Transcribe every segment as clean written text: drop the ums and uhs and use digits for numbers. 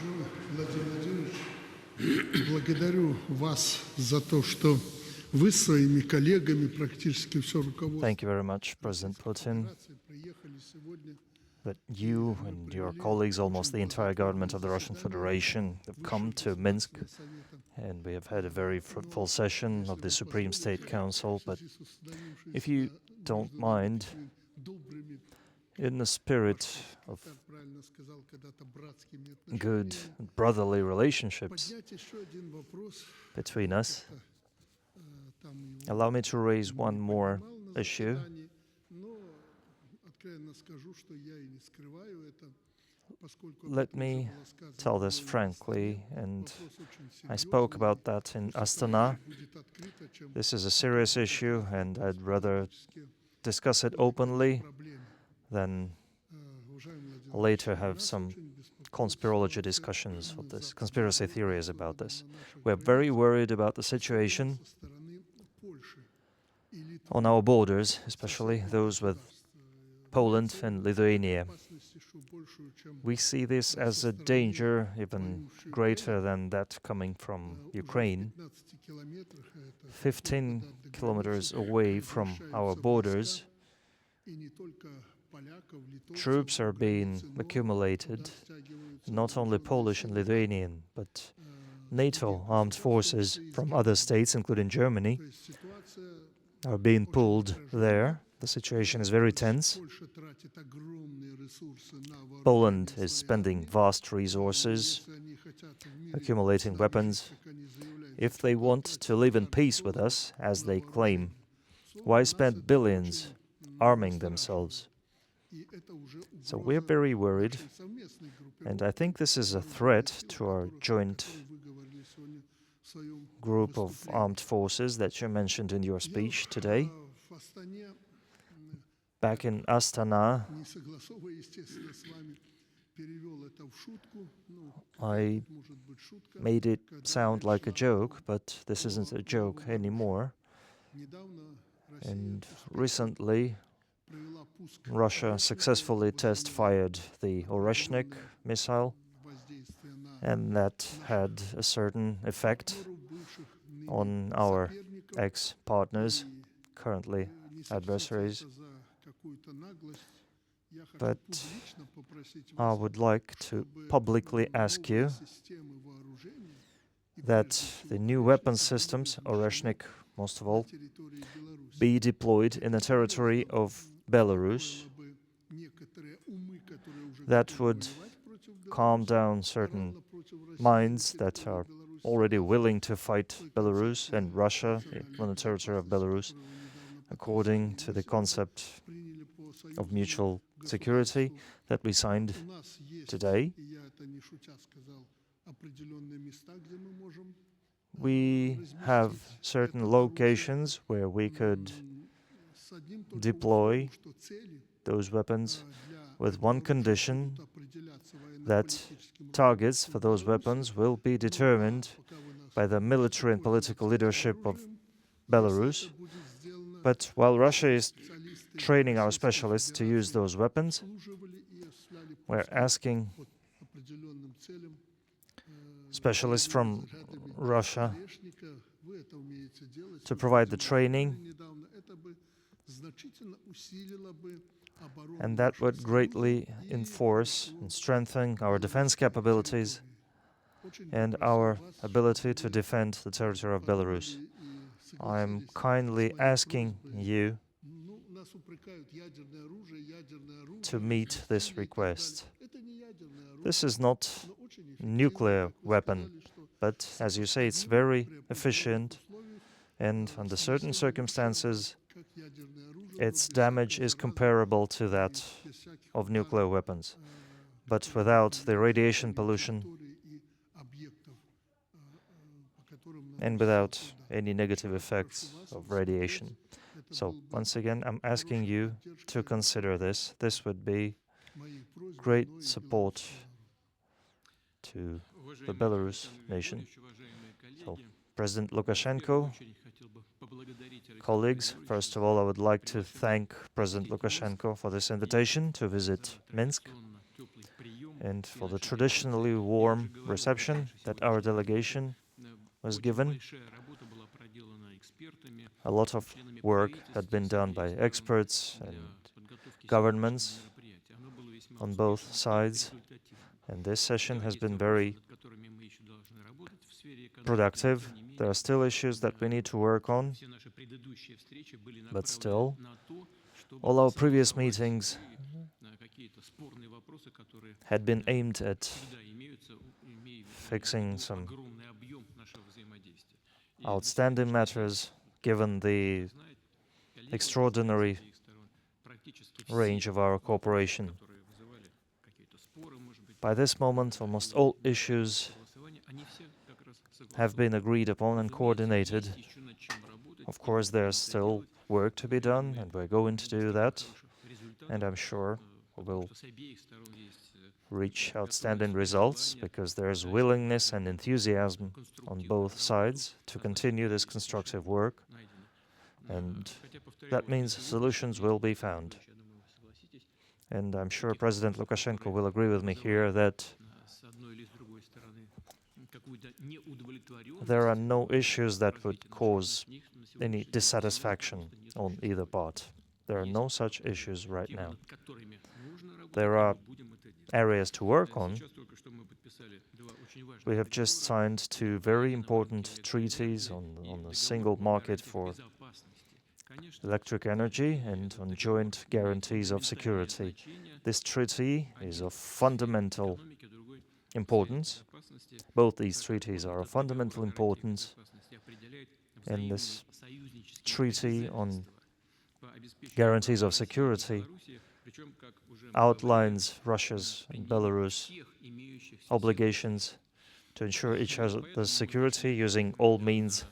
Владимир благодарю вас за то, что вы с своими коллегами практически все руководство. Thank you very much, President Putin, that you and your colleagues, almost the entire government of the Russian Federation, have come to Minsk, and we have had a very fruitful session of the Supreme State Council. But if you don't mind, in the spirit of good brotherly relationships between us, allow me to raise one more issue. Let me tell this frankly, and I spoke about that in Astana. This is a serious issue, and I'd rather discuss it openly than later have some conspirology discussions of this, conspiracy theories about this. We're very worried about the situation on our borders, especially those with Poland and Lithuania. We see this as a danger even greater than that coming from Ukraine. 15 kilometers away from our borders, troops are being accumulated, not only Polish and Lithuanian, but NATO armed forces from other states, including Germany, are being pulled there. The situation is very tense. Poland is spending vast resources, accumulating weapons. If they want to live in peace with us, as they claim, why spend billions arming themselves? So we're very worried, and I think this is a threat to our joint group of armed forces that you mentioned in your speech today. Back in Astana, I made it sound like a joke, but this isn't a joke anymore. And recently, Russia successfully test-fired the Oreshnik missile, and that had a certain effect on our ex-partners, currently adversaries. But I would like to publicly ask you that the new weapon systems, Oreshnik most of all, be deployed in the territory of Belarus. That would calm down certain minds that are already willing to fight Belarus and Russia on the territory of Belarus, according to the concept of mutual security that we signed today. We have certain locations where we could deploy those weapons with one condition, that targets for those weapons will be determined by the military and political leadership of Belarus. But while Russia is training our specialists to use those weapons, we're asking specialists from Russia to provide the training, and that would greatly enforce and strengthen our defense capabilities and our ability to defend the territory of Belarus. I'm kindly asking you to meet this request. This is not a nuclear weapon, but as you say, it's very efficient, and under certain circumstances, its damage is comparable to that of nuclear weapons, but without the radiation pollution and without any negative effects of radiation. So, once again, I'm asking you to consider this. This would be great support to the Belarus nation. So, President Lukashenko, colleagues, first of all, I would like to thank President Lukashenko for this invitation to visit Minsk. and for the traditionally warm reception that our delegation was given. A lot of work had been done by experts and governments on both sides, and this session has been very productive. There are still issues that we need to work on, but still, all our previous meetings had been aimed at fixing some outstanding matters, given the extraordinary range of our cooperation. By this moment, almost all issues have been agreed upon and coordinated. Of course, there's still work to be done, and we're going to do that, and I'm sure we will reach outstanding results, because there's willingness and enthusiasm on both sides to continue this constructive work, and that means solutions will be found. And I'm sure President Lukashenko will agree with me here that there are no issues that would cause any dissatisfaction on either part. There are no such issues right now. There are areas to work on. We have just signed two very important treaties on the single market for electric energy and on joint guarantees of security. This treaty is of fundamental importance. Both these treaties are of fundamental importance, and this treaty on guarantees of security outlines Russia's and Belarus obligations to ensure each other's security using all means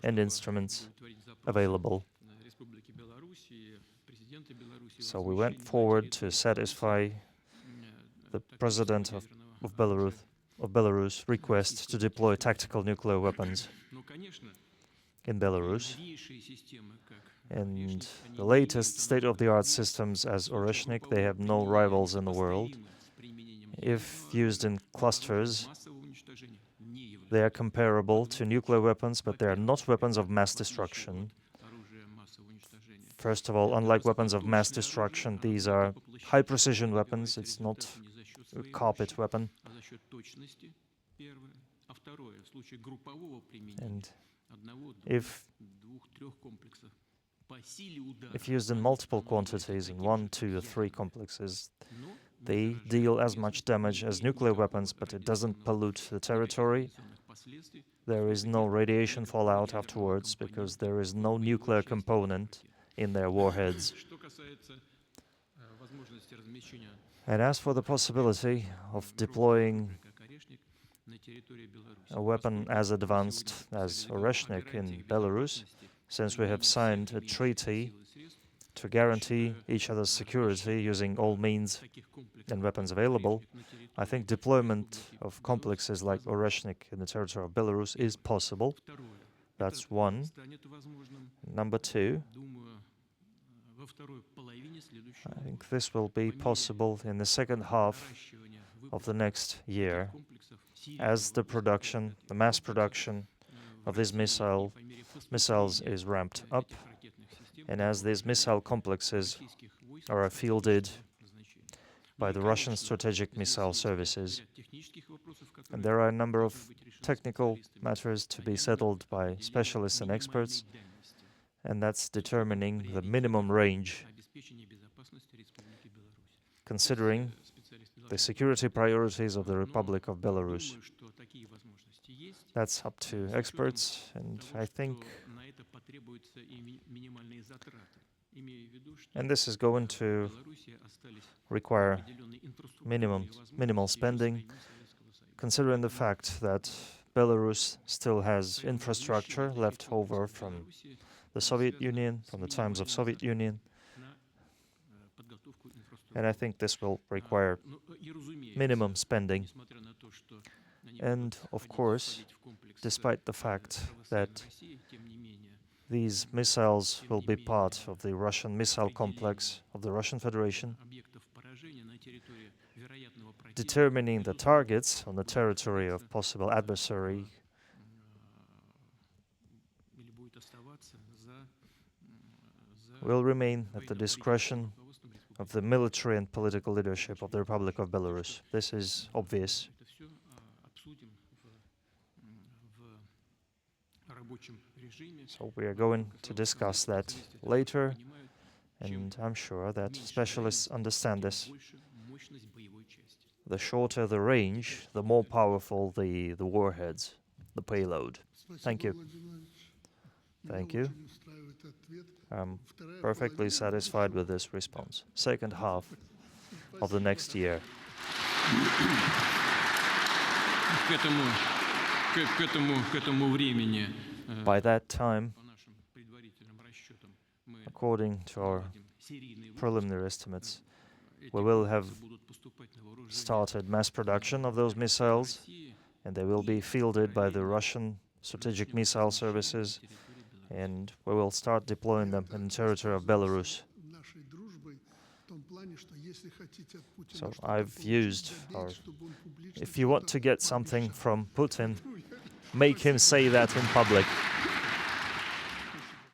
and instruments available. So we went forward to satisfy the President of Belarus' request to deploy tactical nuclear weapons in Belarus. And the latest state-of-the-art systems as Oreshnik, they have no rivals in the world. If used in clusters, they are comparable to nuclear weapons, but they are not weapons of mass destruction. First of all, unlike weapons of mass destruction, these are high-precision weapons. It's not a carpet weapon. And if used in multiple quantities, in 1, 2, or 3 complexes, they deal as much damage as nuclear weapons, but it doesn't pollute the territory. There is no radiation fallout afterwards, because there is no nuclear component in their warheads. And as for the possibility of deploying a weapon as advanced as Oreshnik in Belarus, since we have signed a treaty to guarantee each other's security using all means and weapons available, I think deployment of complexes like Oreshnik in the territory of Belarus is possible. That's one. Number two, I think this will be possible in the second half of the next year, as the mass production of these missiles is ramped up, and as these missile complexes are fielded by the Russian strategic missile services. And there are a number of technical matters to be settled by specialists and experts, and that's determining the minimum range, considering the security priorities of the Republic of Belarus. That's up to experts, and I think, and this is going to require minimal spending, considering the fact that Belarus still has infrastructure left over from the Soviet Union, from the times of Soviet Union, and I think this will require minimum spending. And of course, despite the fact that these missiles will be part of the Russian missile complex of the Russian Federation, determining the targets on the territory of possible adversary will remain at the discretion of the military and political leadership of the Republic of Belarus. This is obvious. So we are going to discuss that later, and I'm sure that specialists understand this. The shorter the range, the more powerful the warheads, the payload. Thank you. Thank you. I'm perfectly satisfied with this response. Second half of the next year. By that time, according to our preliminary estimates, we will have started mass production of those missiles, and they will be fielded by the Russian strategic missile services, and we will start deploying them in the territory of Belarus. So I've used, if you want to get something from Putin, make him say that in public.